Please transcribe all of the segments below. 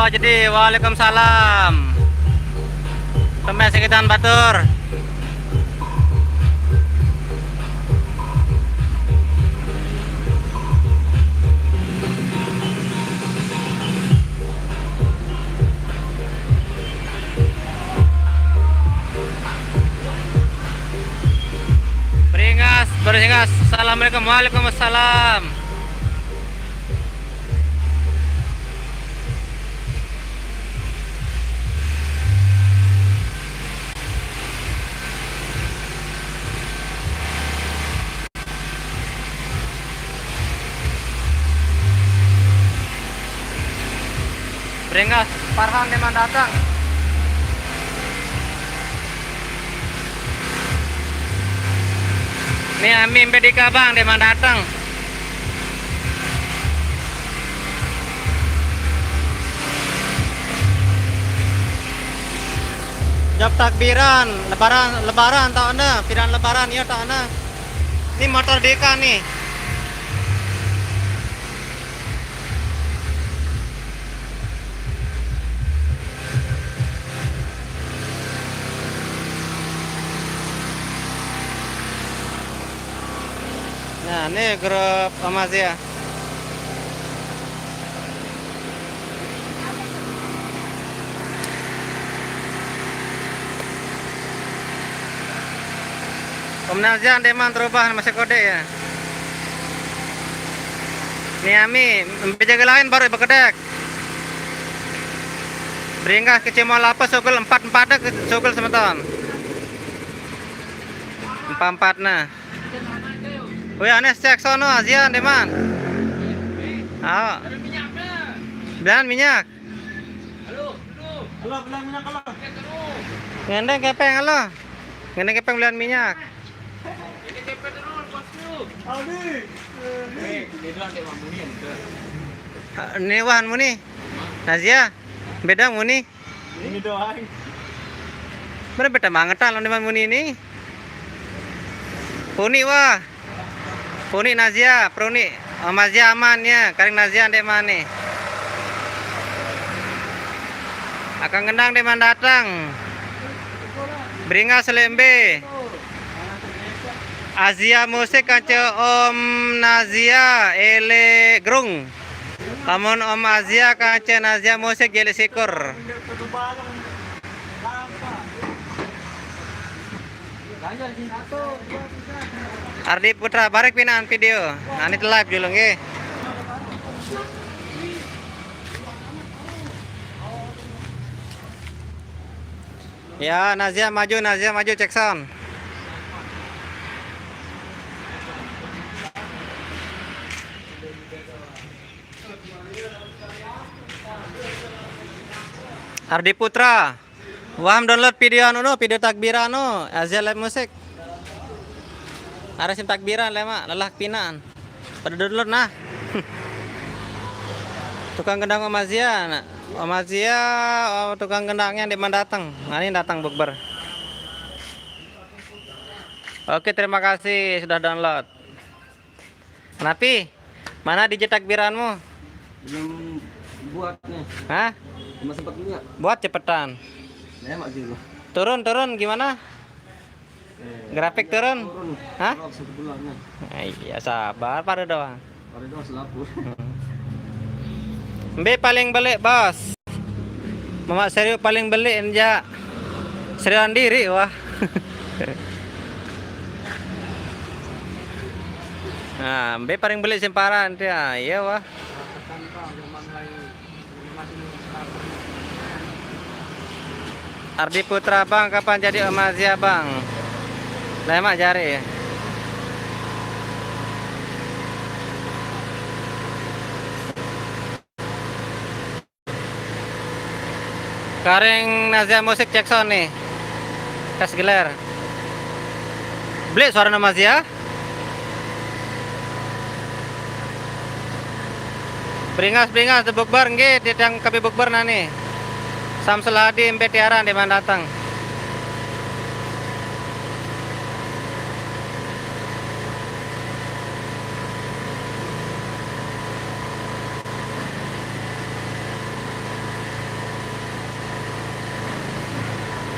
jadi waalaikumsalam. Tumben sekitan batur. Beringas. Assalamualaikum, waalaikumsalam. Beringas, Farhan memang datang. Nih Amin Bedika bang, dia memang datang. Job takbiran, lebaran tau anda, piran lebaran ya tau anda. Ini motor Deka nih. Nah, ini grup Amazia. Om Nazian deman terubah masih kode ya. Niami, penjaga lain baru bekedek. Beringas ke Cimol apa sugul 4-4 ke sugul semeton. 4-4 nah. Wih, anes cek sono Azian deman. Ayo. Belan minyak. Halo, belan minyak halo. Ngendeng kepeng halo. Ngendeng kepeng belan minyak. Ini kepeng terus bosku. Aldi. Ini wan muni. Nazia. Beda muni. Ini doang. Mana beda banget lah deman muni ini. Puni wah. Puni Nazia, Pruni, Mazia aman ya, karing Nazia dek mana? Akan gendang dek mana datang. Beringas selembe. Azia musik kaca Om Nazia ele grung. Lamun Om Azia kaca Nazia musik jeli sikur. Ardi Putra barek pinaan video. Nah, ini live dulu nggih. Ya, Nazia maju cek sound. Ardi Putra. Waham download video video takbiran Azia live musik. Ada sim takbiran lema lelah pinaan. Pada download nah. Tukang gendang Om Azia, nah. Om Azia, tukang gendangnya di mana datang. Nah, ini datang bukber. Oke, terima kasih sudah download. Napi, mana DJ takbiranmu? Belum buat nih. Hah? Cuma sempat lihat. Buat cepetan. Lemak dulu. Turun gimana? Grafik turun? Hah? Satu bulannya. Iya sabar pada doang. Pada doang selaput. Mbe paling beli bos. Mama serius paling beli enja. Seriusan diri wah. Nah, Mbe paling beli semparan dia. Iya wah. Ardi Putra bang, kapan jadi Om Azia bang? Lemak jari. Karing Nazia musik cek sound nih. Tes gelar. Beli suara Om Azia? Beringas di bukber nggih, di yang kami bukber nani. Samsul Hadi Mbe Tiaran di mana datang.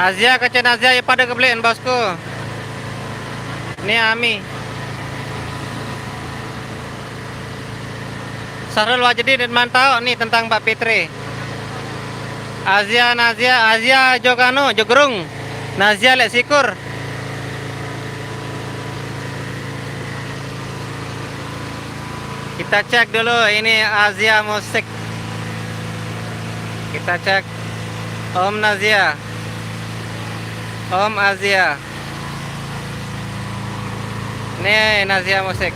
Azia kecen Azia ya pada kebelian bosku. Ini Ami. Sarul Wajidin mantau nih tentang Mbak Fitri. Azia Nazia Azia Jogano Jogrung. Nazia lek sikur. Kita cek dulu ini Azia Musik. Kita cek Om Nazia. Om Azia. Nih Nazia Musik.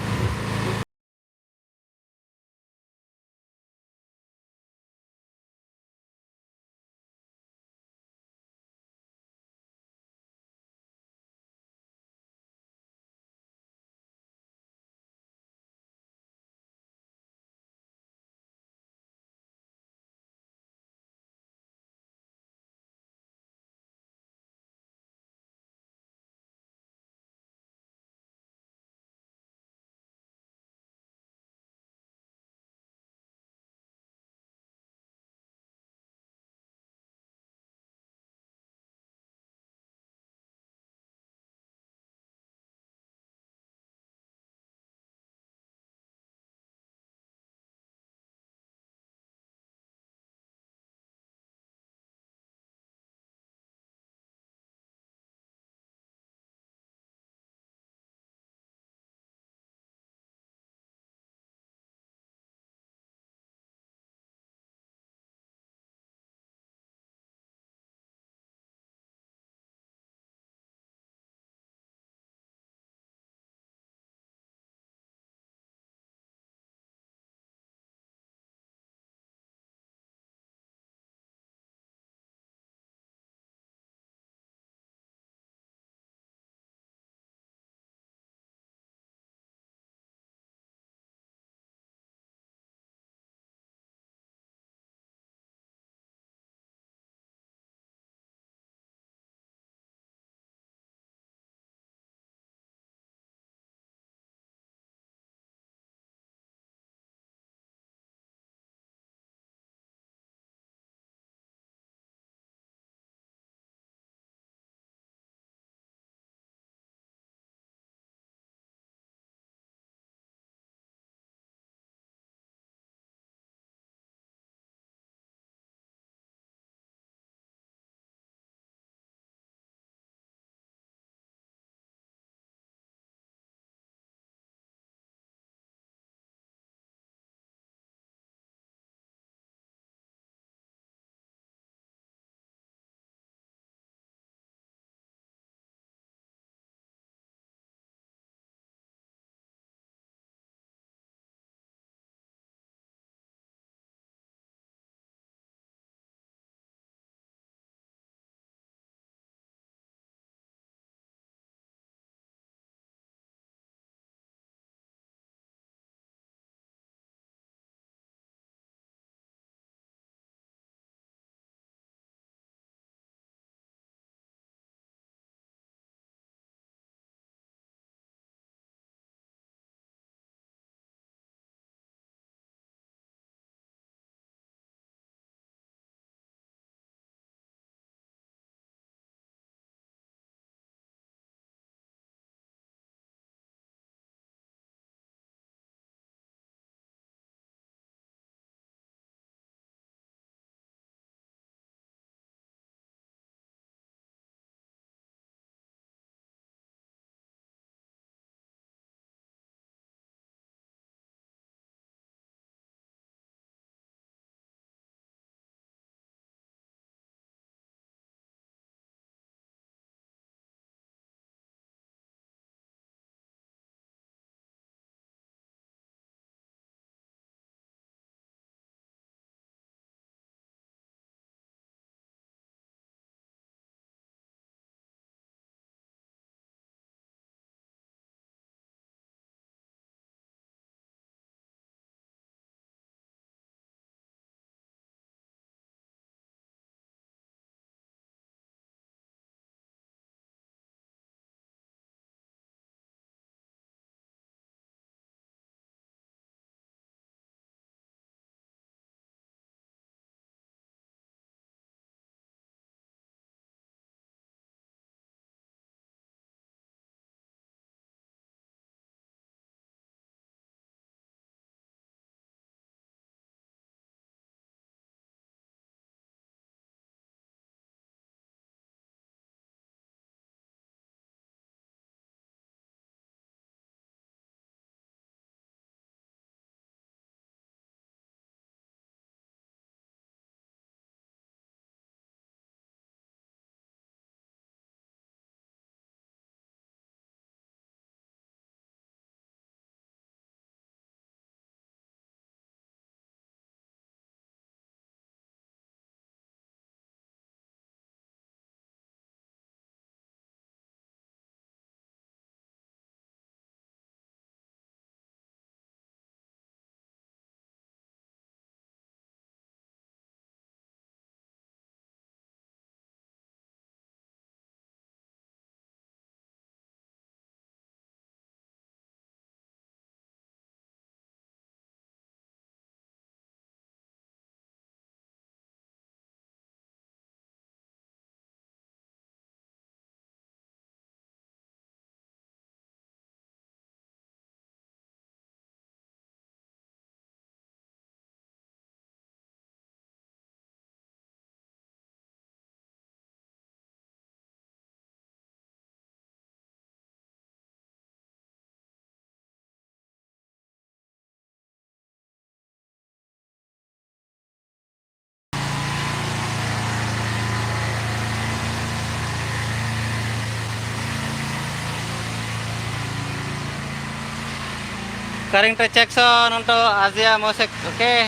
Karing cek sound untuk Asia Musik. Oke.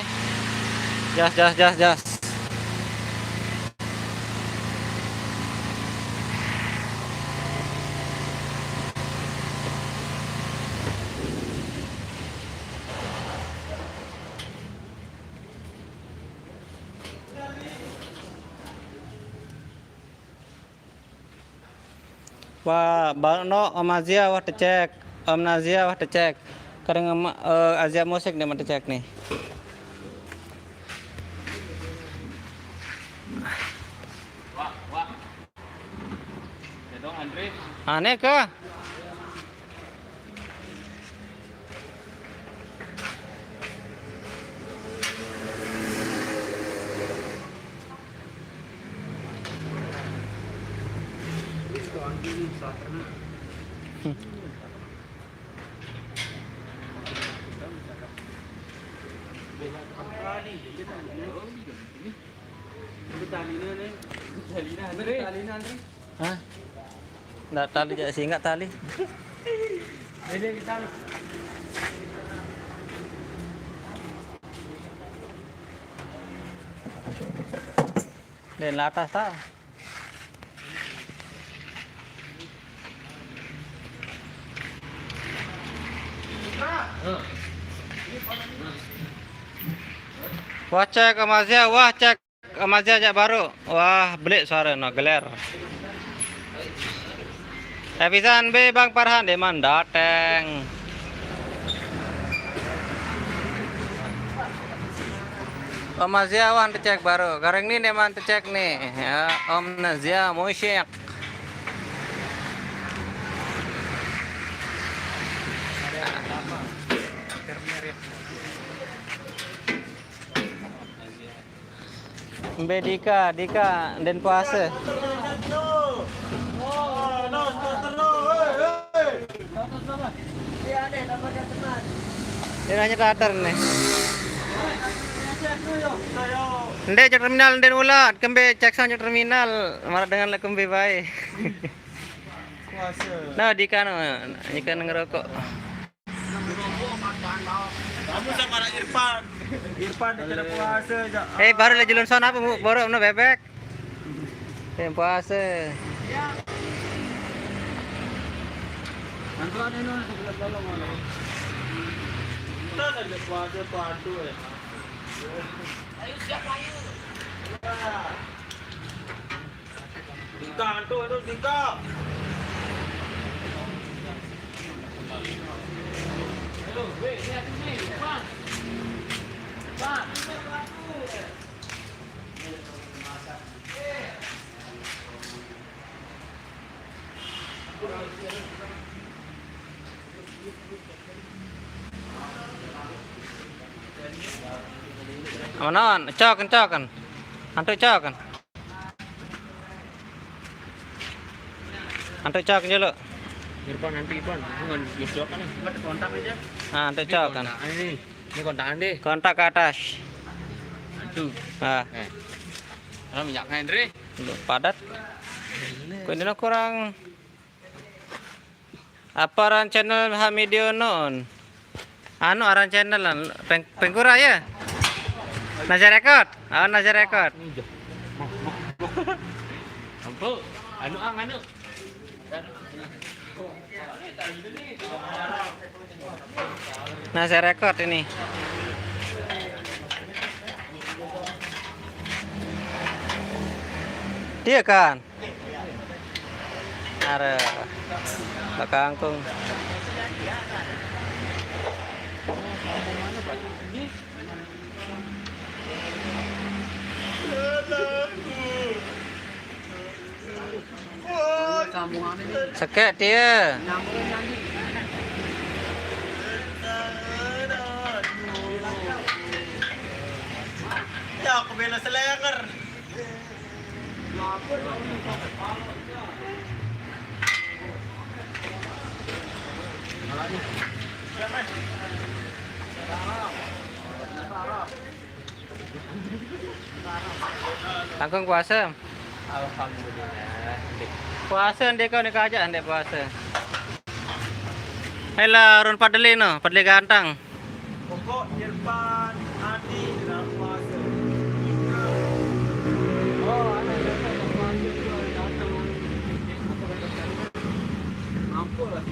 Jas. Wah, no Om Azia wah cek. Om Nazia wah cek. Karing Asia Musik nih mah cek nih. Wah. Ya dong Andre. Aneh ke? Andre. Hah? Nggak tali aja sih, nggak tali. Ini kita Di atas tak? Wah cek Om Azia, wah cek Om Azia aja baru. Wah beli suara no geler. Episan B Bang Farhan di mana dateng. Om Azia wah cek baru. Kareng ini deman cek nih. Ya, Om Nazia Musik. Mbe Dika den puasa. Dia hanya datar nih. Ndek ke terminal den ulat, kembe cek sang terminal, marah dengan le kembe bae. puasa. Nah Dika no, ikan ngerokok. Kamu sama anak Irfan. Irfan dia puasa aja. Baru lagi lunson apa mu? Baru no bebek. Den puasa. Antuan ini sebelah tolong mana? Kita ada puasa padu ya. Ayo siapa ayo? Dika antu itu Dika. Halo, weh, lihat ini, Pak. Pak, Amanon, cokan. Antu cokan. Antu cokan dulu. Irfan nanti Irfan, bukan Yusuf kan? Kontak aja. Nah, antu cokan. Ini kontakan deh. Kontak ke atas. Antu. Nah, Kalau minyak Andre. padat. Kuwi kurang apa aran channel Hamidio non? Anu aran channel pengkura ya? Nazar Record. Oh, Nazar Record. Ampo, anu. Nazar Record ini. Dia kan? Are bakangkung. Sekek dia. Ya, aku bela selenger. Tanggung puasa. Alhamdulillah. Puasa ndek kau ni kerajaan ndek puasa. Ayolah Run Padli no, Padli ganteng. Pokok Irfan, Adi dalam puasa. Oh, ada puasa juga datang. Ampun lah.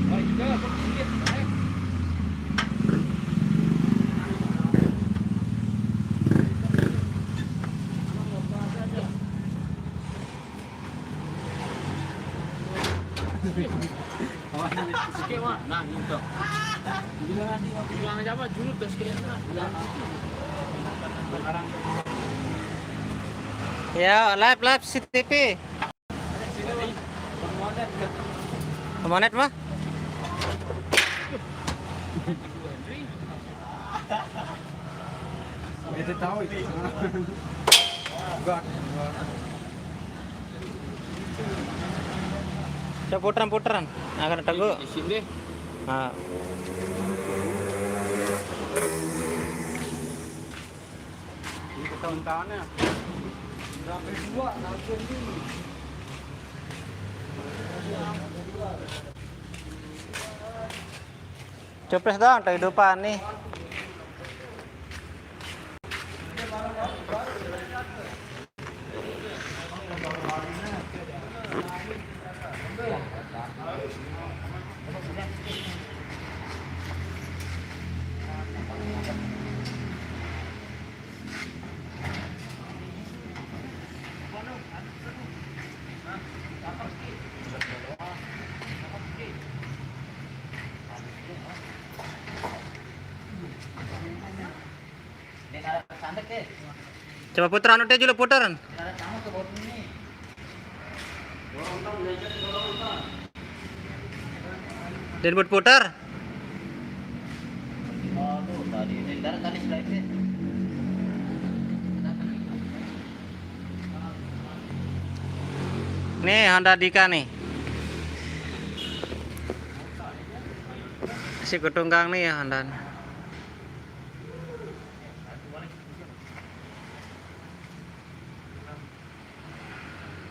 Oh, juga aku sedikit. Sikit mak, nah gitu. Bilang aja apa dulu tes sikit. Ya, live CCTV. Monet mah? Itu tahu itu. Enggak. Coba putaran. Akan teguh. Di sini. Nah. Ini tahun-tahunnya. Berapa dua? Langsung ini. Copres dong kehidupan nih. Coba putaran udah dulu putaran. Dan buat putar. Nih Honda Dika nih. Si ketunggang nih ya Honda.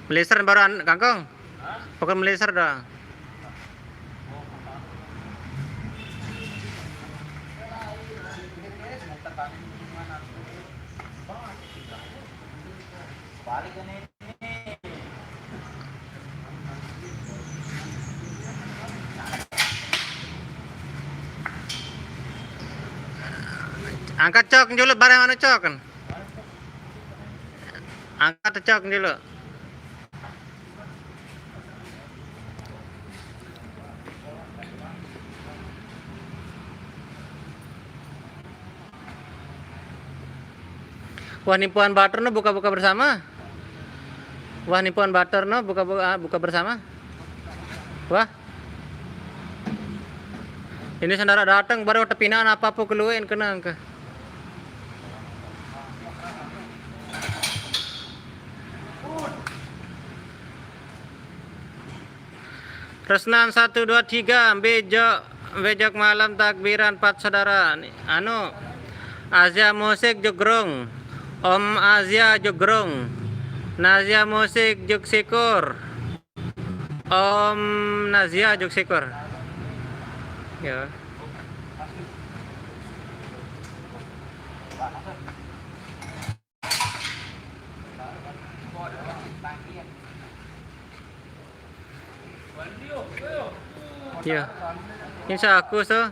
Meleser baru kangkong. Bukan meleser dah. Angkat cok dulu barang mana cok kan? Angkat cok dulu. Wah nipuan butter no buka-buka bersama. Wah nipuan butter no buka bersama. Wah. Ini saudara datang baru tepinaan apa-apa keluarin kena ke. Resnan 1 2 3 bejok malam takbiran 4 saudara. Anu Azia musik jogrong. Om Azia jogrong. Nazia musik jog sikur. Om Nazia jog sikur. Ya. Ya. Insya aku so.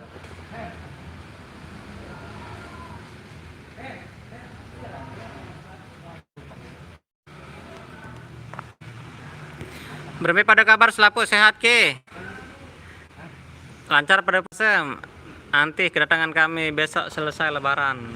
Bermi pada kabar selapu sehat ke? Lancar pada pesem. Nanti kedatangan kami besok selesai lebaran.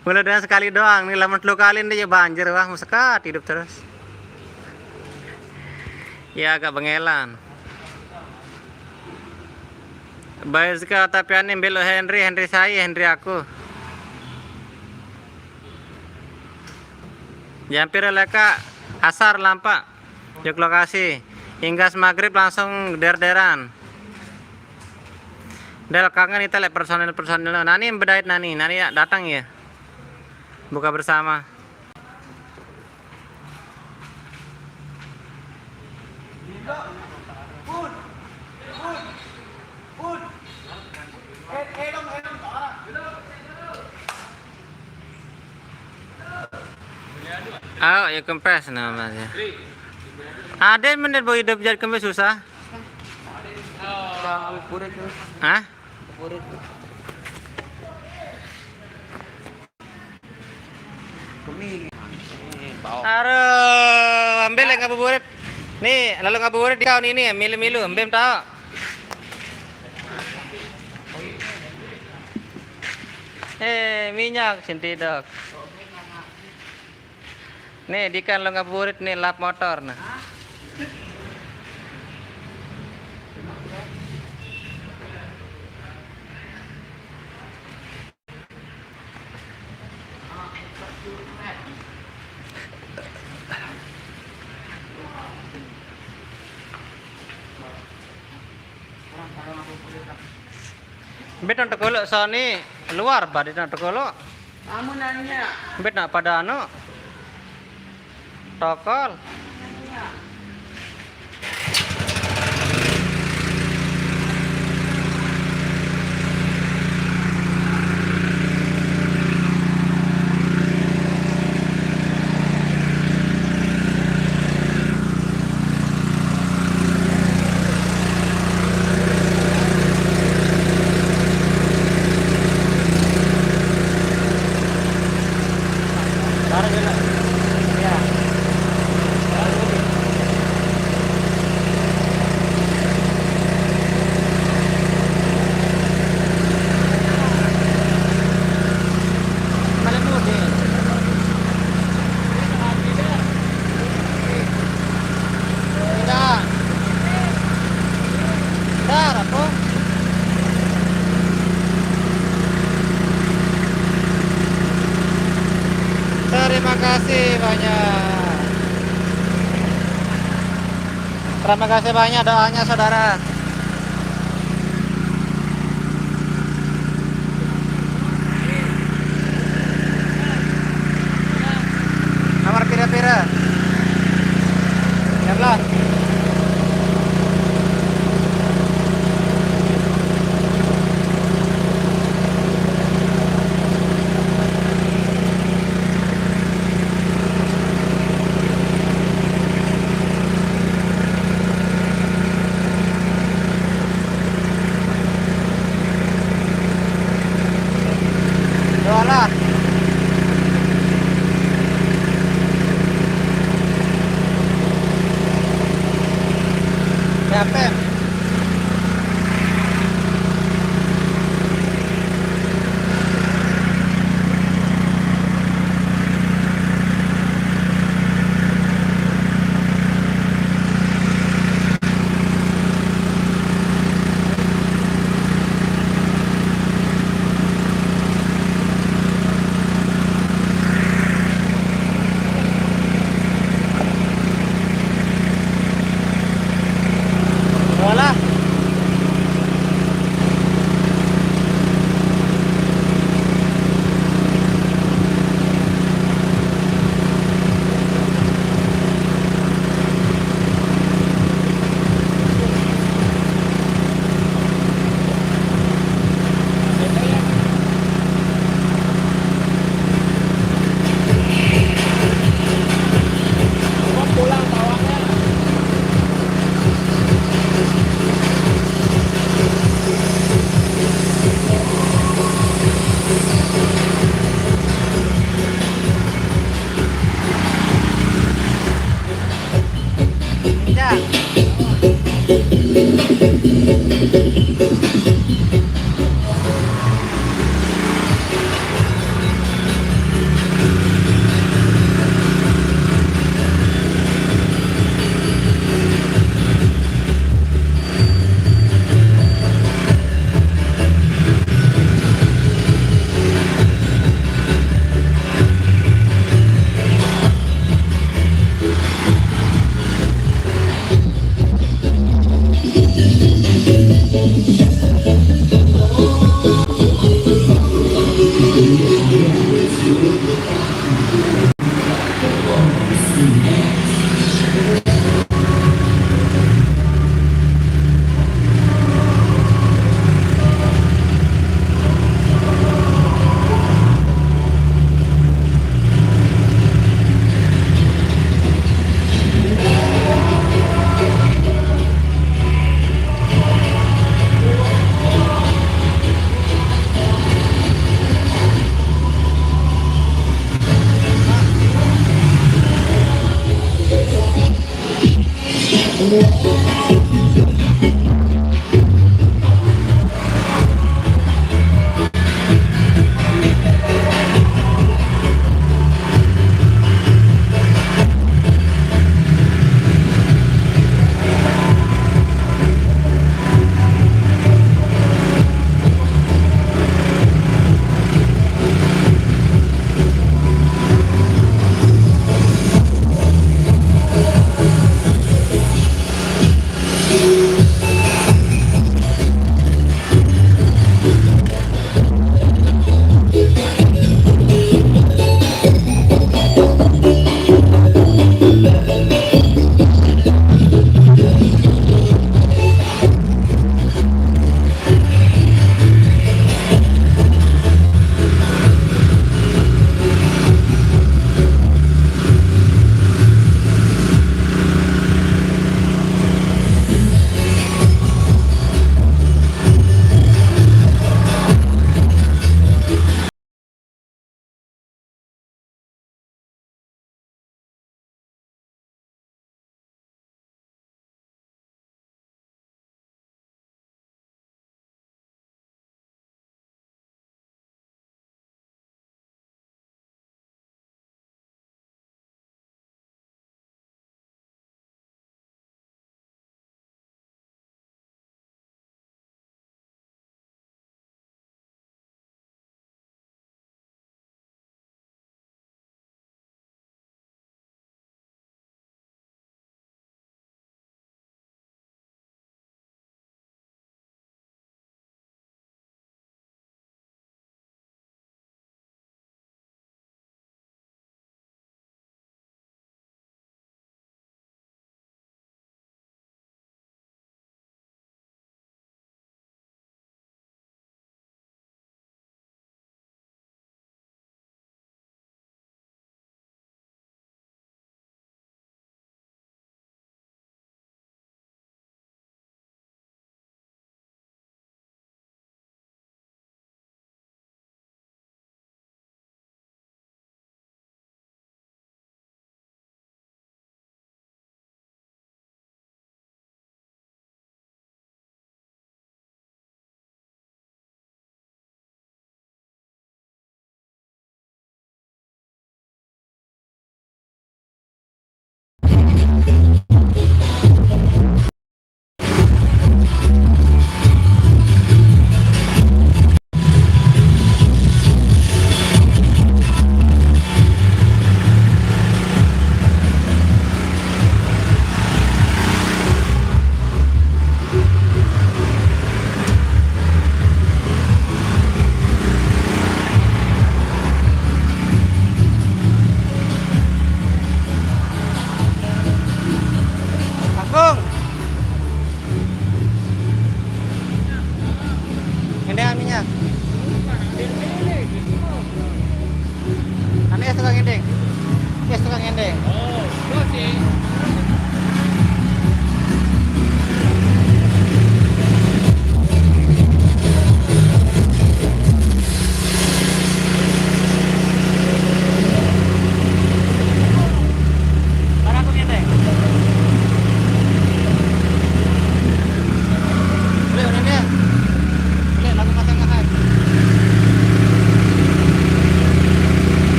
Mulai dengan sekali doang nih lama 10 kali dia banjir wah sekat hidup terus. Ya agak bengelan. Baizka tapiane belo Henry, Henry saya, Henry aku. Jampir leka asar lampak. Yuk lokasi. Hingga maghrib langsung der-deran. Del kangen kita lihat personil-personil. Nani bedait Nani ya datang ya. Buka bersama. Ayo ya kempes namanya. Ada menit boy hidup jadi kempes susah. Kami purit tu. Hah? Purit. Kami bawa. Aduh, ambil yang ngabuburit. Nih, lalu ngabuburit di kau ini ya, milu-milu, ambem tahu. Minyak sintidok. Nih, di kan lo ngabuburit nih lap motor nah. Bet nak kolok Sony luar badi nak kolok. Kamu nanya. Bet nak pada anu. Tokol. Terima kasih banyak. Terima kasih banyak doanya saudara. Nomor pira-pira? 13. Jualan.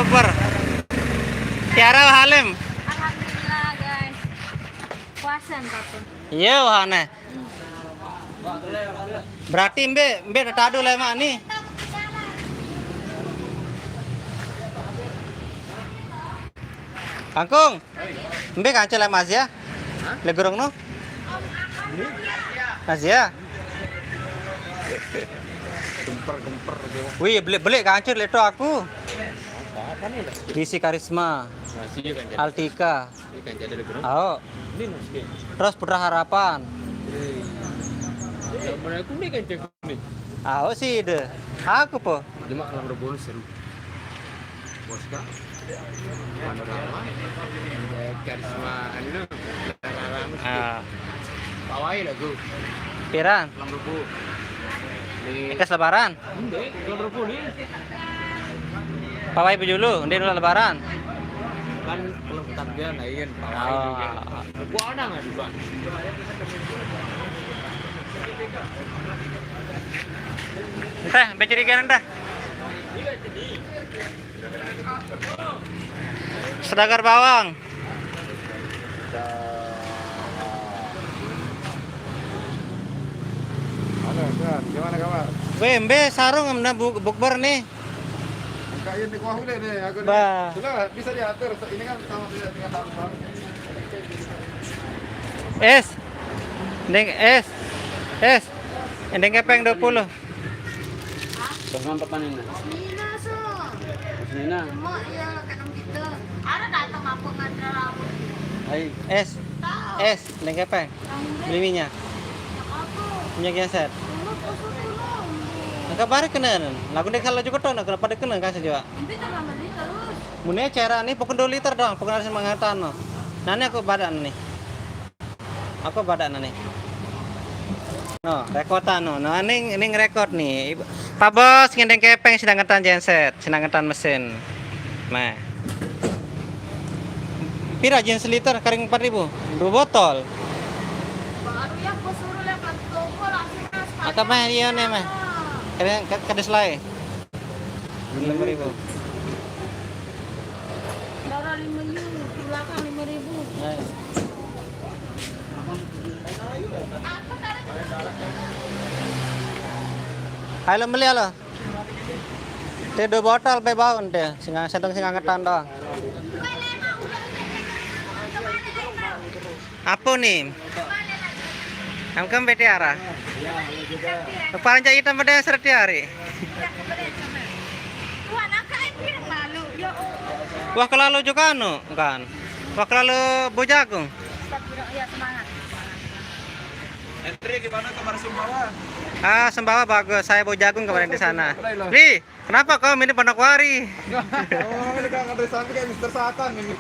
bukber. Tiara Halim. Alhamdulillah guys. Puasa apapun. Iya wahana. Berarti mbe tadu lah mak nih. Kangkung. Mbe kancel lah Mas ya. Legorong no. Mas ya. Gemper Wih, beli kancil itu aku. Risi Karisma, Masih kan jadi. Altika. Ini kan jadi legero. Oh, Ini nasi. terus Putra Harapan. Yang mana aku nih kan cek nih. Oh sih deh. Aku po. Cuma kalau berbonus seru. Bos kah? Panorama. Karisma anu. Ah, Pawai lah gue. piran. 6.000. Ini Kes lebaran. Ndek, 6.000 nih. Pawai dulu, dia dulu lebaran. Kan kalau takbiran lain pawai juga. Gua ada nggak juga? Entah, becerikan entah. Sedagar bawang. Halo, Kak. Gimana kabar? Mbe sarung amna bukber nih. Kayak di kuah ule nih, aku nih. Bah. Sudah bisa diatur. Ini kan sama tidak tinggal tambang. Es. Deng es. Es. Endeng kepeng 20. Dengan pertanian. Nina so. Nina. Cuma ya kadang gitu. Ada datang apa ngantar rambut. Hai. Es. Tahu. Es, endeng kepeng. Beli minyak. Aku. Minyak genset. Dulu kusuk dulu. Angka bari kenen. Lagu dek kalau juga tuh, kenapa dek kenen kasih juga. Ini tengah beli terus. Mune cara nih pokok 2 liter dong, pokok harus mengatakan no. Nani aku badan nih. Aku badan nih. No, rekotan no. No, ini ngerekod nih. Pak Bos ngendeng kepeng sedang ngetan genset, sedang ngetan mesin. Nah. Pira jenis liter kering 4.000? 2 botol. Baru ya aku suruh lewat toko langsung mas. Akak mah iya nih mah. Keren kades lae. 5.000. Darah 5 ribu, belakang 5.000. Nah. Halo beli halo. Teh 2 botol pe baun teh, sedang singa ngetan doang. Apa nih? Angkem betiara. Paling cai hitam pada serti hari. Tuan akak yang malu. Ya Wah kelalu juga anu kan. Wah kelalu bojagung. ya semangat. Entry gimana kamar Sumbawa? Ah, Sembawa bagus. Saya bojagung kemarin di sana. Li, kenapa kau milih Ponokwari? Oh, ini kan Andre Sampi kayak Mister Satan ini.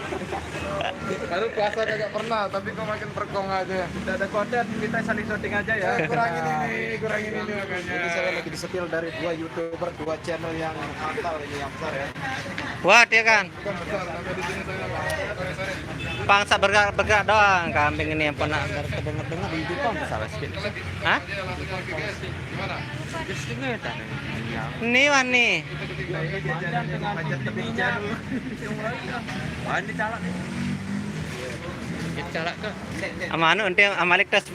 Baru puasa kagak pernah, tapi kok makin perkong aja. Tidak ada konten, kita saling syuting aja ya. Kurangin ini makanya. Ini saya lagi disetil dari 2 YouTuber, 2 channel yang mantap ini yang besar ya. Wah, dia kan. Bukan besar, sampai di sini saya sore-sore. Pangsa bergerak doang. Kambing ini yang pernah dengar di Jepang salah sikit. Hah? Gimana? Ini wan nih. Panjat tebingnya dulu. Wah, ini calak nih. Calak ke? Ama anu ente amalik tas.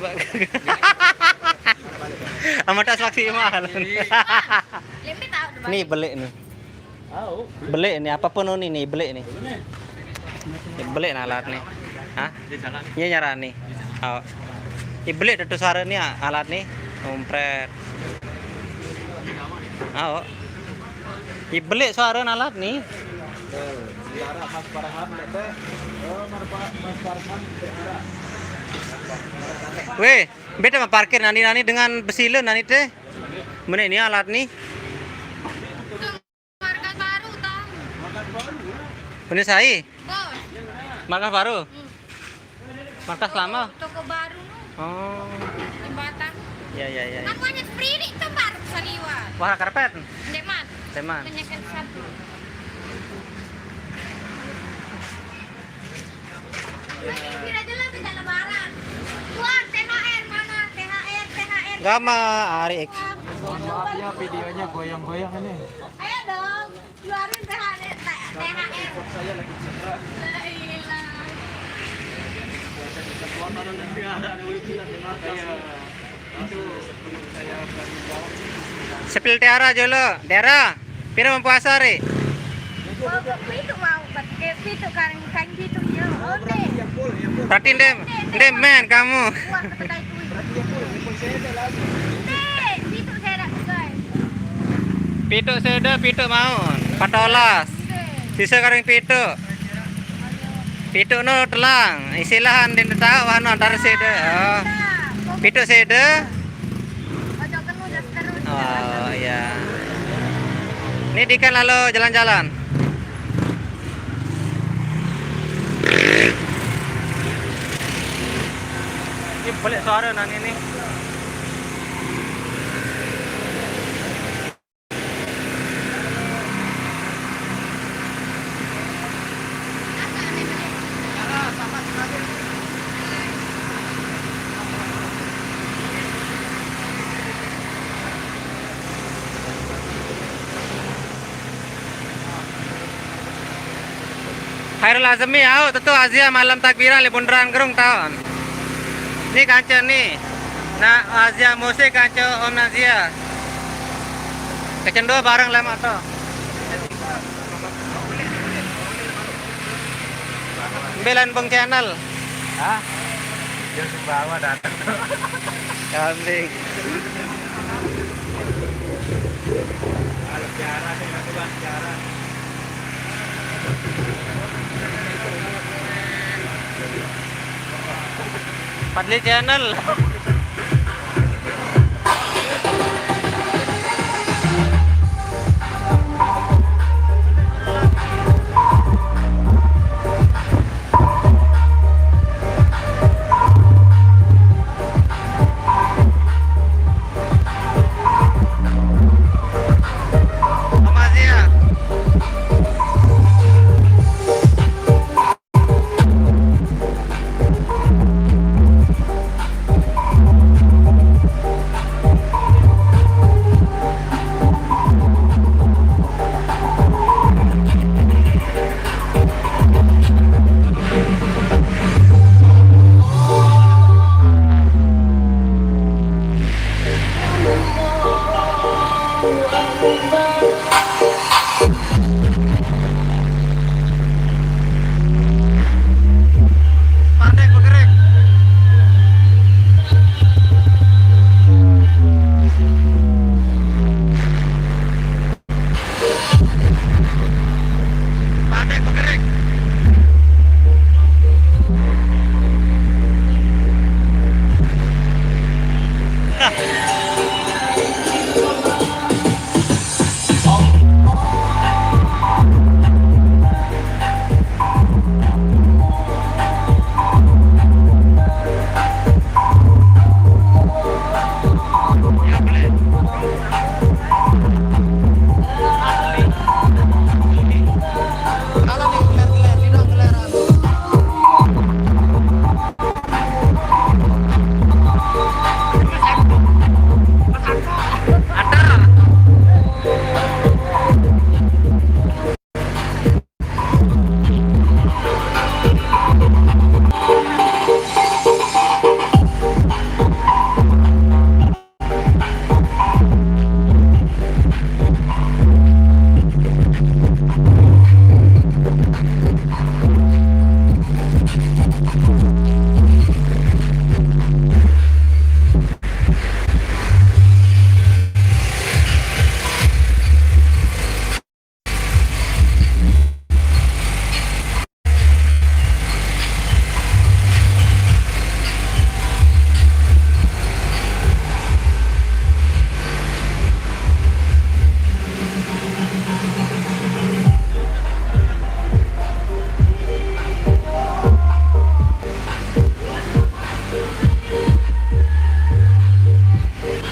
Ama tas maksimal. Lebih tahu. Nih beli nih. Tahu. Beli nih apapun nih beli nih. Beli nah alat nih. Hah? Iya nyara nih. Oh. Beli tuh suara nih alat nih. Kompret. Oh. Beli suara alat nih. Selara Mas Farhan teh. Oh, Mas Farhan selara. Weh, beda mah parkir nani dengan besile nani teh. Mana ini alat nih? Markas baru tahu. Ini saya. Bos. Markas baru. Markas lama. Toko baru Oh. jembatan. Ya. Kan banyak spriri itu baru saliwa. Wah, karpet. Deman. Teman. Tanyakan satu. Ini aja lah tidak lebaran. Tuan, THR mana? THR. Gama Ari. Mohon maaf ya videonya goyang-goyang ini. Ayo dong, keluarin THR. THR. Saya lagi cedera. La ilah. Kekuatan dan negara ada wilayah di markas. Itu saya berani jawab. Sepil tiara jolo. Tiara. Pira mempuasa ri? Oh, itu mau pakai itu kan itu ya. Oh, deh. Berarti ndem men kamu. Wah, kata itu. Deh, itu saya nak guys. Pituk seda pituk maun. Patolas. Sisa karing pituk. Pituk no telang. Isilahan din tahu wano antar seda. Oh. Pituk seda. Ojo kenu jas terus. Oh iya. Ini Dika lalu jalan-jalan. Ini balik suara nanti ini. Khairul Azmi au tentu Azia malam takbiran le bundaran gerung tahun. Ni kanca ni. Na Azia musik kanca Om Nazia. Kecendo bareng lama to. Belan Bang channel. Hah? Dia ke bawah datang. Kambing. Kalau biara sih nggak tuh biara. Padli channel. Om Azia. Pandai bergerak. Pandai bergerak.